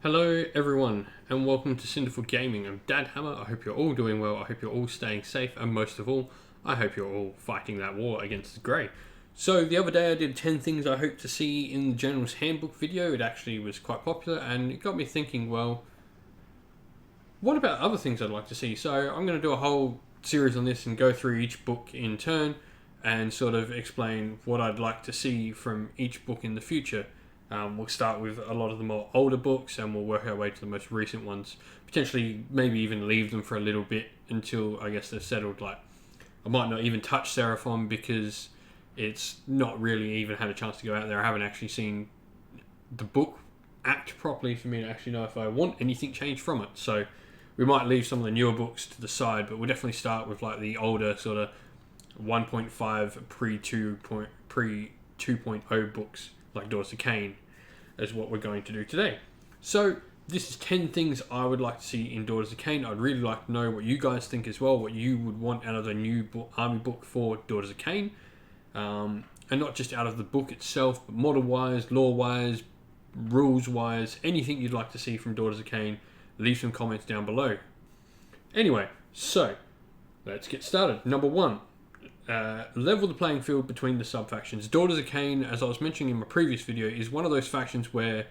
Hello everyone and welcome to Cinderful Gaming. I'm Dad Hammer. I hope you're all doing well. I hope you're all staying safe, and most of all, I hope you're all fighting that war against the Grey. So the other day I did 10 things I hope to see in the General's Handbook video. It actually was quite popular and it got me thinking, well, what about other things I'd like to see? So I'm going to do a whole series on this and go through each book in turn and sort of explain what I'd like to see from each book in the future. We'll start with a lot of the more older books and we'll work our way to the most recent ones. Potentially, maybe even leave them for a little bit until I guess they're settled. Like, I might not even touch Seraphon because it's not really even had a chance to go out there. I haven't actually seen the book act properly for me to actually know if I want anything changed from it. So we might leave some of the newer books to the side, but we'll definitely start with like the older sort of 1.5 pre 2.0 books like Daughters of Khaine is what we're going to do today. So this is 10 things I would like to see in Daughters of Khaine. I'd really like to know what you guys think as well, what you would want out of the new army book for Daughters of Khaine. And not just out of the book itself, but model-wise, lore-wise, rules-wise, anything you'd like to see from Daughters of Khaine, leave some comments down below. Anyway, so let's get started. Number one. Level the playing field between the sub-factions. Daughters of Khaine, as I was mentioning in my previous video, is one of those factions where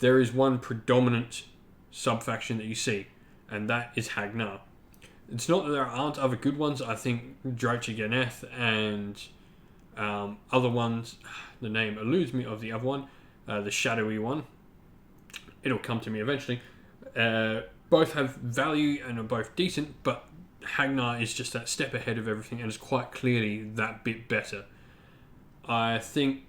there is one predominant sub-faction that you see, and that is Hagnar. It's not that there aren't other good ones. I think Drache Ganeth and other ones, the name eludes me of the other one, the shadowy one. It'll come to me eventually. Both have value and are both decent, but Hagnar is just that step ahead of everything and is quite clearly that bit better. I think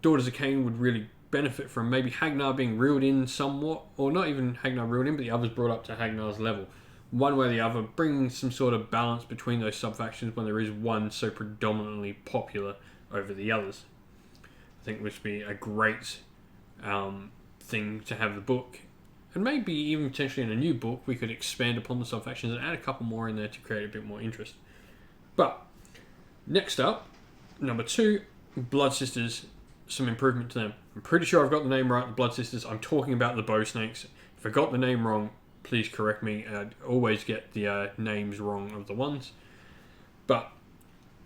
Daughters of Khaine would really benefit from maybe Hagnar being reeled in somewhat, or not even Hagnar reeled in, but the others brought up to Hagnar's level. One way or the other, bringing some sort of balance between those sub-factions when there is one so predominantly popular over the others. I think this would be a great thing to have the book. And maybe even potentially in a new book, we could expand upon the sub-factions and add a couple more in there to create a bit more interest. But, next up, number 2, Blood Sisters, some improvement to them. I'm pretty sure I've got the name right, the Blood Sisters. I'm talking about the Bow Snakes. If I got the name wrong, please correct me. I always get the names wrong of the ones. But,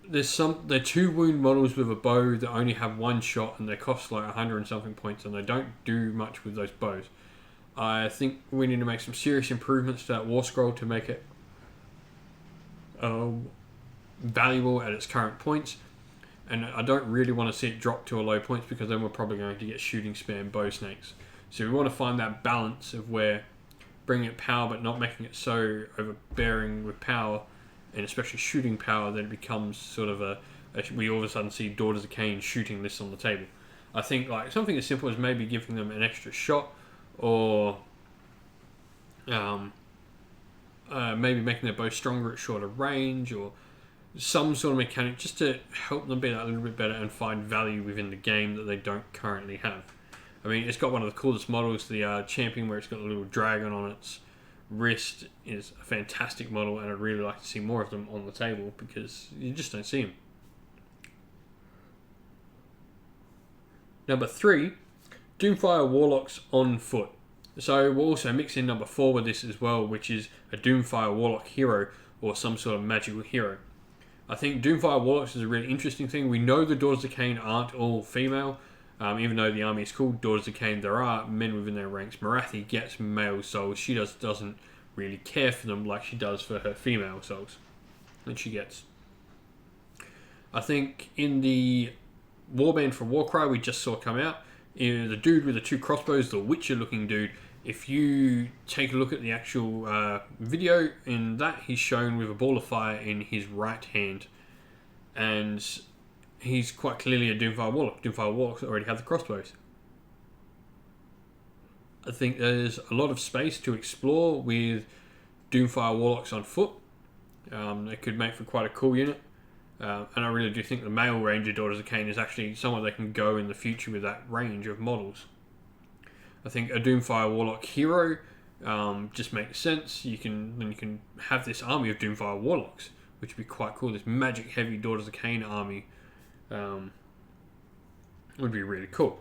they're 2 wound models with a bow that only have one shot and they cost like 100 and something points and they don't do much with those bows. I think we need to make some serious improvements to that War Scroll to make it valuable at its current points. And I don't really want to see it drop to a low points because then we're probably going to get shooting spam bow snakes. So we want to find that balance of where bringing it power but not making it so overbearing with power, and especially shooting power, that it becomes sort of we all of a sudden see Daughters of Khaine shooting this on the table. I think like something as simple as maybe giving them an extra shot, or maybe making their bow stronger at shorter range, or some sort of mechanic just to help them be that little bit better and find value within the game that they don't currently have. I mean, it's got one of the coolest models, the champion, where it's got a little dragon on its wrist. Is a fantastic model, and I'd really like to see more of them on the table because you just don't see them. Number 3, Doomfire Warlocks on foot. So we'll also mix in number 4 with this as well, which is a Doomfire Warlock hero or some sort of magical hero. I think Doomfire Warlocks is a really interesting thing. We know the Daughters of Khaine aren't all female, even though the army is called Daughters of Khaine. There are men within their ranks. Marathi gets male souls. She doesn't really care for them like she does for her female souls that she gets. I think in the Warband for Warcry we just saw come out, the dude with the 2 crossbows, the Witcher looking dude, if you take a look at the actual video, in that he's shown with a ball of fire in his right hand, and he's quite clearly a Doomfire Warlock. Doomfire Warlocks already have the crossbows. I think there's a lot of space to explore with Doomfire Warlocks on foot. They could make for quite a cool unit. And I really do think the male Ranger Daughters of Khaine is actually somewhere they can go in the future with that range of models. I think a Doomfire Warlock hero just makes sense. You can have this army of Doomfire Warlocks, which would be quite cool. This magic heavy Daughters of Khaine army would be really cool.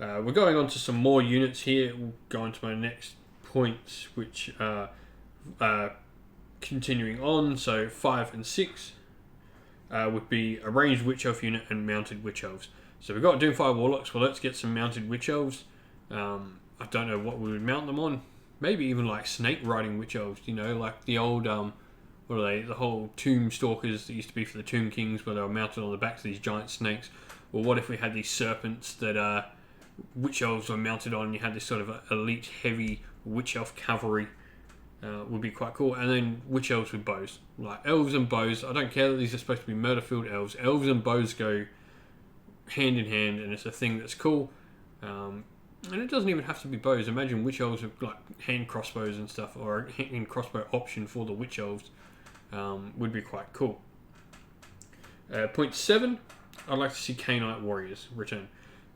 We're going on to some more units here. We'll go on to my next points, which are continuing on. So 5 and 6 would be a ranged Witch Elf unit and mounted Witch Elves. So we've got Doomfire Warlocks. Well, let's get some mounted Witch Elves. I don't know what we would mount them on. Maybe even like snake riding Witch Elves, you know, like the old, what are they, the whole Tomb Stalkers that used to be for the Tomb Kings, where they were mounted on the backs of these giant snakes. Or what if we had these serpents that Witch Elves were mounted on, and you had this sort of elite heavy Witch Elf cavalry? Would be quite cool. And then Witch Elves with bows. Like elves and bows, I don't care that these are supposed to be murder-filled elves. Elves and bows go hand in hand, and it's a thing that's cool. And it doesn't even have to be bows. Imagine Witch Elves with like hand crossbows and stuff, or a hand crossbow option for the Witch Elves would be quite cool. Point 7, I'd like to see Khaine warriors return.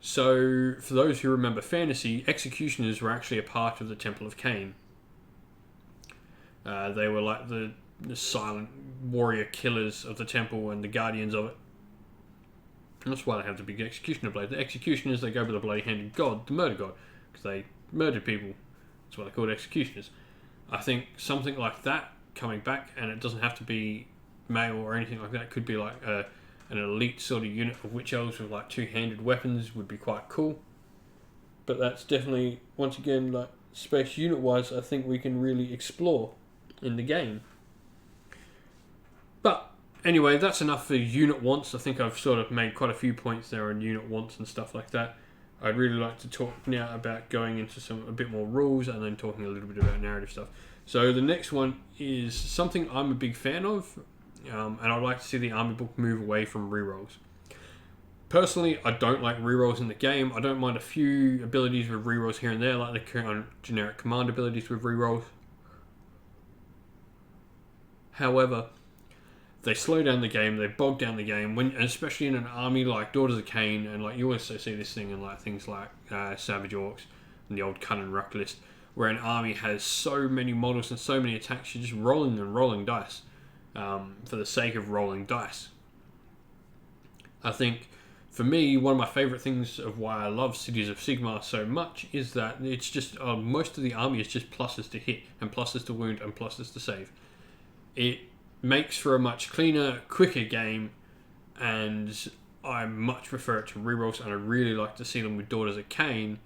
So, for those who remember fantasy, executioners were actually a part of the Temple of Khaine. They were like the silent warrior killers of the temple and the guardians of it. And that's why they have the big executioner blade. The executioners, they go with the bloody-handed god, the murder god, because they murdered people. That's why they're called executioners. I think something like that coming back, and it doesn't have to be male or anything like that. It could be like an elite sort of unit of Witch Elves with like two-handed weapons would be quite cool. But that's definitely, once again, like space unit-wise, I think we can really explore in the game. But anyway, that's enough for unit wants. I think I've sort of made quite a few points there on unit wants and stuff like that. I'd really like to talk now about going into a bit more rules and then talking a little bit about narrative stuff. So the next one is something I'm a big fan of, and I'd like to see the army book move away from rerolls. Personally, I don't like rerolls in the game. I don't mind a few abilities with rerolls here and there, like the current generic command abilities with rerolls. However, they slow down the game, they bog down the game, especially in an army like Daughters of Khaine, and like you also see this thing in like things like Savage Orcs and the old Cun and Ruck list, where an army has so many models and so many attacks, you're just rolling and rolling dice for the sake of rolling dice. I think, for me, one of my favourite things of why I love Cities of Sigmar so much is that it's just, most of the army is just pluses to hit, and pluses to wound, and pluses to save. It makes for a much cleaner, quicker game, and I much prefer it to rerolls, and I really like to see them with Daughters of Khaine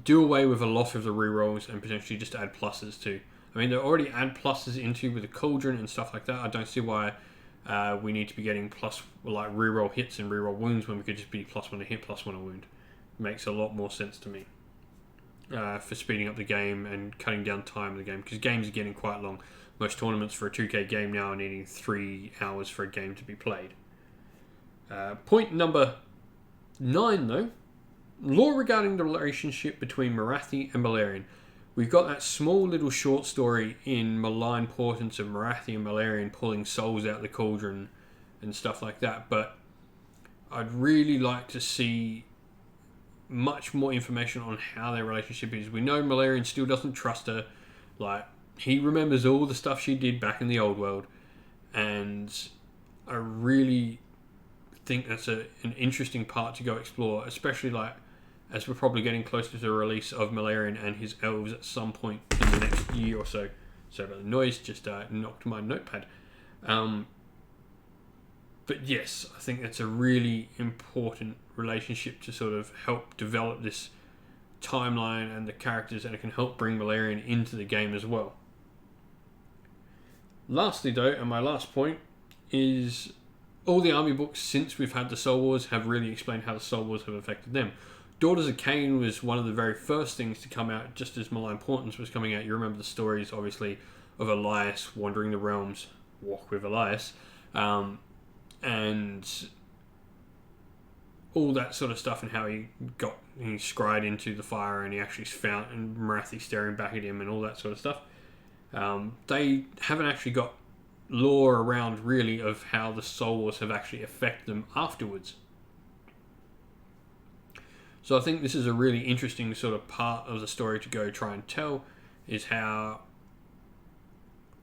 do away with a lot of the rerolls and potentially just add pluses too. I mean, they already add pluses into with the Cauldron and stuff like that. I don't see why we need to be getting plus like reroll hits and reroll wounds when we could just be +1 a hit, +1 a wound. Makes a lot more sense to me for speeding up the game and cutting down time in the game, because games are getting quite long. Most tournaments for a 2K game now are needing 3 hours for a game to be played. Point number 9, though. Lore regarding the relationship between Morathi and Balerion. We've got that small little short story in Malign Portents of Morathi and Balerion pulling souls out of the cauldron and stuff like that, but I'd really like to see much more information on how their relationship is. We know Balerion still doesn't trust her. Like, he remembers all the stuff she did back in the old world, and I really think that's an interesting part to go explore, especially like as we're probably getting closer to the release of Balerion and his elves at some point in the next year or so. Sorry about the noise, just knocked my notepad. But yes, I think that's a really important relationship to sort of help develop this timeline and the characters, and it can help bring Balerion into the game as well. Lastly though, and my last point, is all the army books since we've had the Soul Wars have really explained how the Soul Wars have affected them. Daughters of Khaine was one of the very first things to come out just as Malign Portents was coming out. You remember the stories, obviously, of Elias wandering the realms, walk with Elias, and all that sort of stuff, and how he scryed into the fire and he actually found and Morathi staring back at him and all that sort of stuff. They haven't actually got lore around really of how the Soul Wars have actually affected them afterwards. So I think this is a really interesting sort of part of the story to go try and tell, is how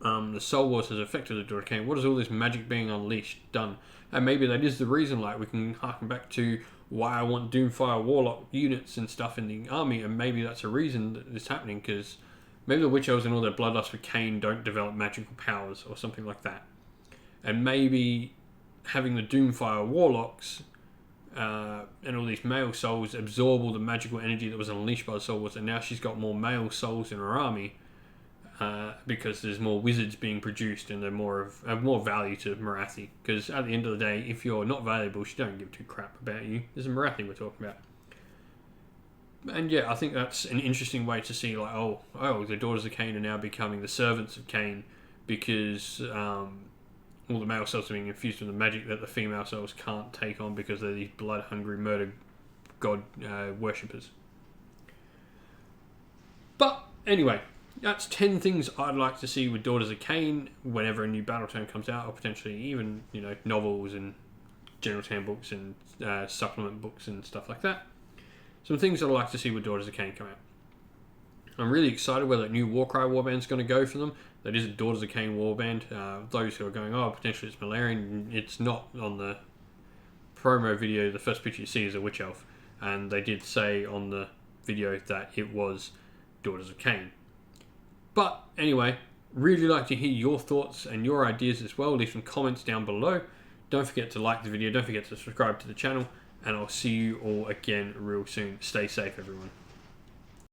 the Soul Wars has affected the Daughter of Khaine. What has all this magic being unleashed done? And maybe that is the reason, like we can harken back to why I want Doomfire Warlock units and stuff in the army, and maybe that's a reason that it's happening, because maybe the Witch Elves and all their Bloodlust for Khaine don't develop magical powers or something like that. And maybe having the Doomfire Warlocks and all these male souls absorb all the magical energy that was unleashed by the Soul Wars, and now she's got more male souls in her army because there's more wizards being produced and they're have more value to Marathi. Because at the end of the day, if you're not valuable, she don't give two crap about you. There's a Marathi we're talking about. And yeah, I think that's an interesting way to see, like, oh, the Daughters of Khaine are now becoming the servants of Khaine, because all the male cells are being infused with the magic that the female cells can't take on, because they're these blood-hungry murder god worshippers. But anyway, that's 10 things I'd like to see with Daughters of Khaine whenever a new battle tome comes out, or potentially even, novels and general handbooks and supplement books and stuff like that. Some things I'd like to see with Daughters of Khaine come out. I'm really excited where that new Warcry warband's going to go for them. That is a Daughters of Khaine warband. Those who are going, potentially it's Malarian, it's not. On the promo video, the first picture you see is a Witch Elf. And they did say on the video that it was Daughters of Khaine. But anyway, really like to hear your thoughts and your ideas as well. Leave some comments down below. Don't forget to like the video. Don't forget to subscribe to the channel. And I'll see you all again real soon. Stay safe, everyone.